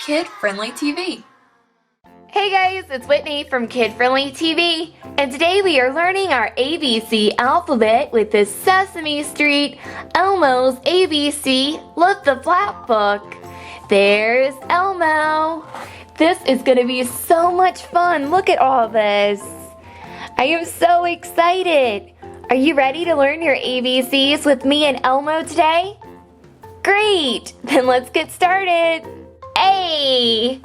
Kid Friendly TV. Hey guys, it's Whitney from Kid Friendly TV, and today we are learning our ABC alphabet with the Sesame Street Elmo's ABC Look the Flap book. There's Elmo. This is going to be so much fun. Look at all this. I am so excited. Are you ready to learn your ABCs with me and Elmo today? Great! Then let's get started. A.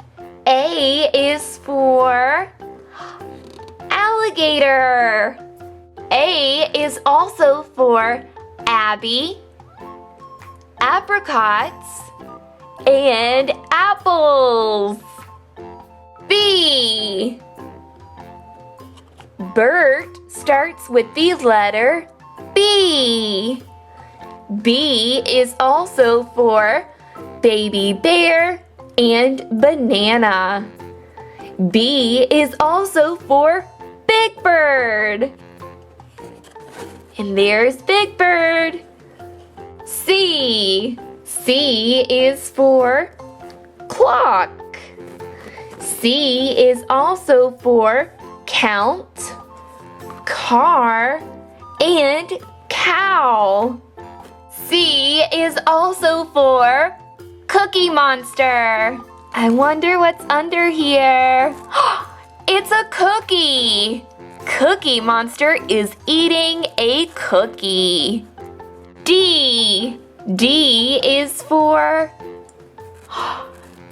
A is for alligator. A is also for Abby, apricots, and apples. B. Bert starts with the letter B. B is also for baby bear and banana. B is also for Big Bird. And there's Big Bird. C. C is for clock. C is also for count, car, and cow. C is also for Cookie Monster. I wonder what's under here. It's a cookie. Cookie Monster is eating a cookie. D. D is for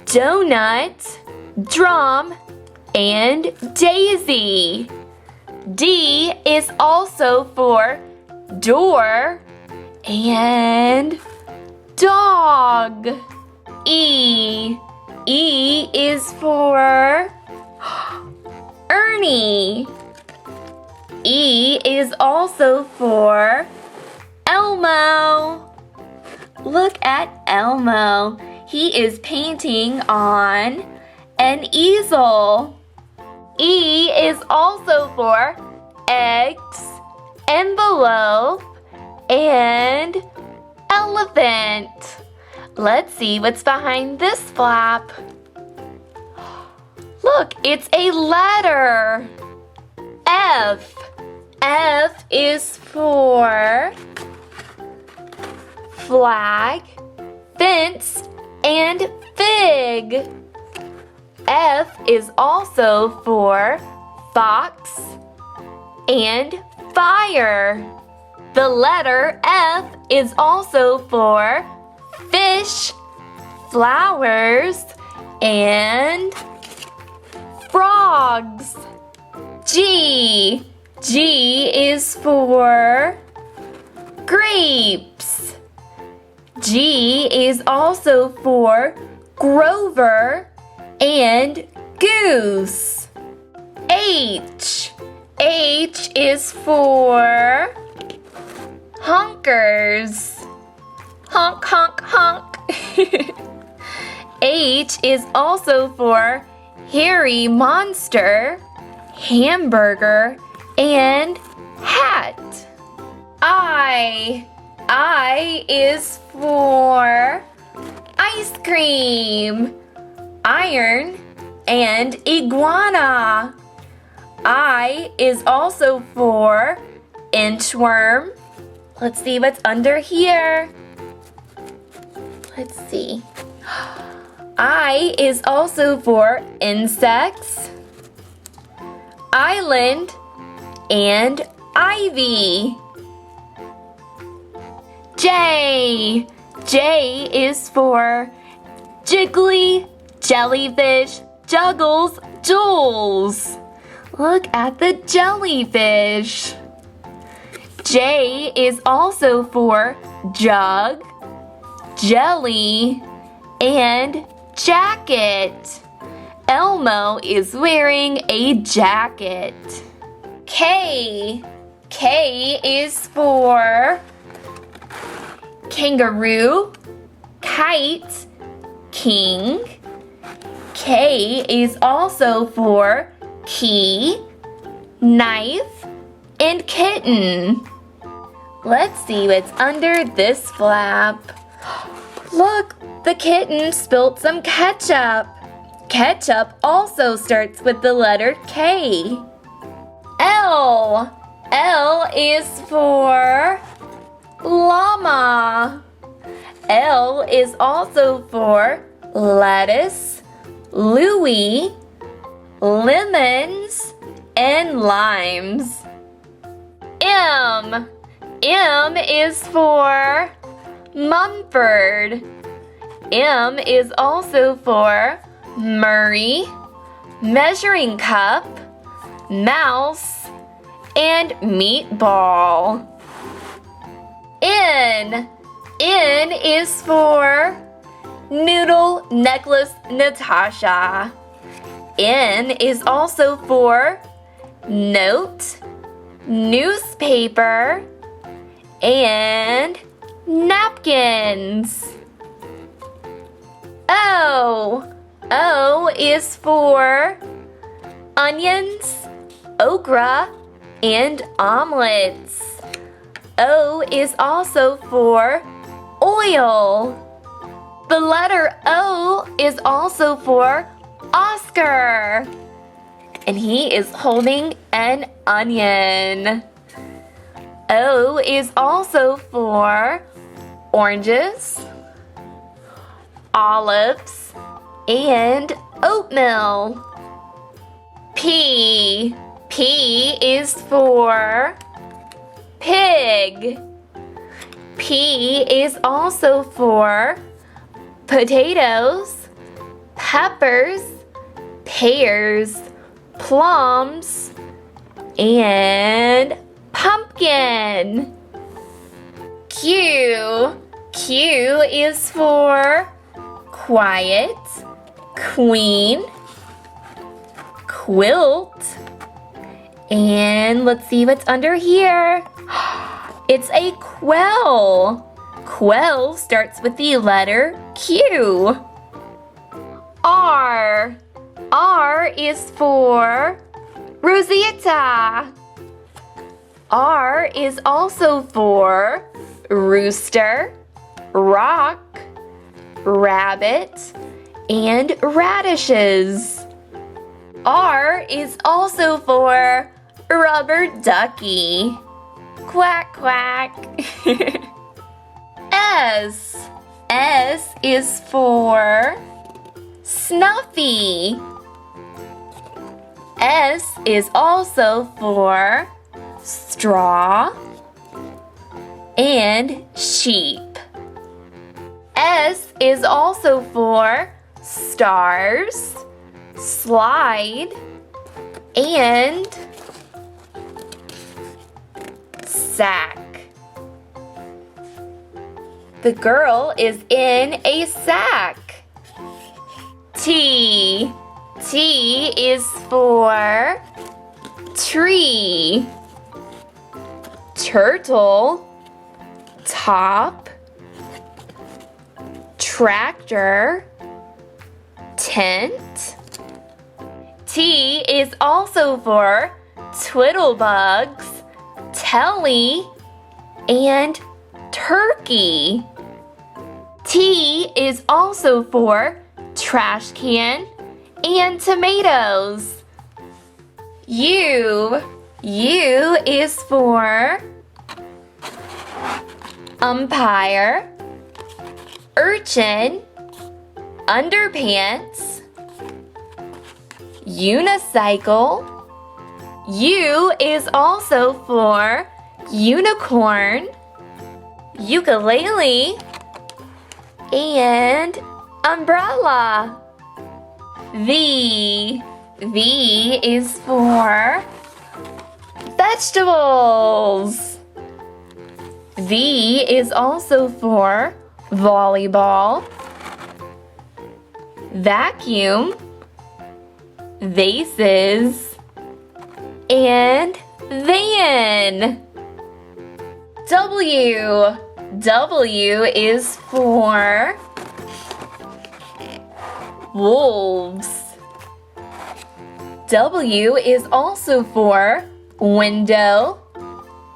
donut, drum, and daisy. D is also for door and dog. E. E is for Ernie. E is also for Elmo. Look at Elmo. He is painting on an easel. E is also for eggs, envelope, and elephant. Let's see what's behind this flap. Look, it's a letter. F. F is for flag, fence, and fig. F is also for fox and fire. The letter F is also for fish, flowers, and frogs. G. G is for grapes. G is also for Grover and goose. H. H is for honkers. Honk, honk, honk. H is also for hairy monster, hamburger, and hat. I. I is for ice cream, iron, and iguana. I is also for inchworm. Let's see what's under here. Let's see. I is also for insects, island, and ivy. J. J is for jiggly, jellyfish, juggles, jewels. Look at the jellyfish. J is also for jug, jelly, and jacket. Elmo is wearing a jacket. K. K is for kangaroo, kite, king. K is also for key, knife, and kitten. Let's see what's under this flap. Look, The kitten spilt some ketchup. Ketchup also starts with the letter K. L. L is for llama. L is also for lettuce, Louis, lemons, and limes. M. M is for Mumford. M is also for Murray, measuring cup, mouse, and meatball. N. N is for Noodle Necklace Natasha. N is also for note, newspaper, and napkins. O. O is for onions, okra, and omelets. O is also for oil. The letter O is also for Oscar, and he is holding an onion. O is also for oranges, olives, and oatmeal. P. P is for pig. P is also for potatoes, peppers, pears, plums, and pumpkin. Q. Q is for quiet, queen, quilt, and let's see what's under here. It's a quell. Quell starts with the letter Q. R. R is for Rosita. R is also for rooster, rock, rabbit, and radishes. R is also for rubber ducky. Quack, quack. S. S is for Snuffy. S is also for straw and sheep. S is also for stars, slide, and sack. The girl is in a sack. T. T is for tree, turtle, top, tractor, tent. T is also for twiddlebugs, telly, and turkey. T is also for trash can and tomatoes. U. U is for umpire, urchin, underpants, unicycle. U is also for unicorn, ukulele, and umbrella. V. V is for vegetables. V is also for volleyball, vacuum, vases, and van. W. W is for wolves. W is also for window,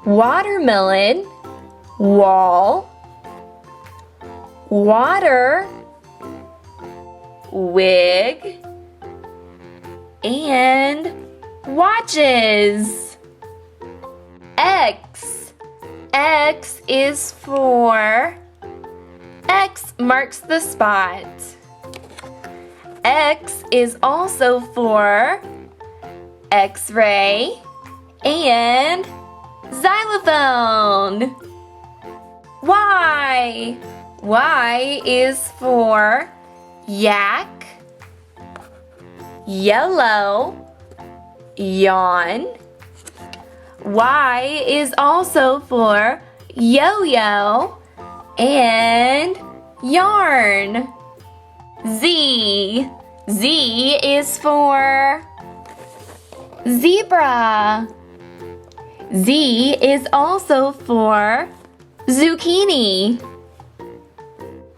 watermelon, wall, water, wig, and watches. X. X is for X marks the spot. X is also for X-ray and xylophone. Y. Y is for yak, yellow, yawn. Y is also for yo-yo and yarn. Z. Z is for zebra. Z is also for zucchini.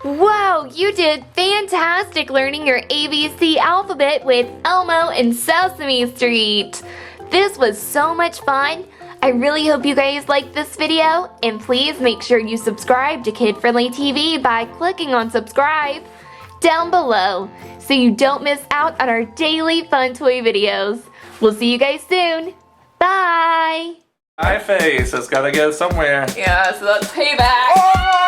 Wow, you did fantastic learning your ABC alphabet with Elmo and Sesame Street. This was so much fun. I really hope you guys liked this video, and please make sure you subscribe to Kid Friendly TV by clicking on subscribe down below so you don't miss out on our daily fun toy videos. We'll see you guys soon. Bye! Eye face, it's gotta go somewhere. Yeah, so that's payback. Oh!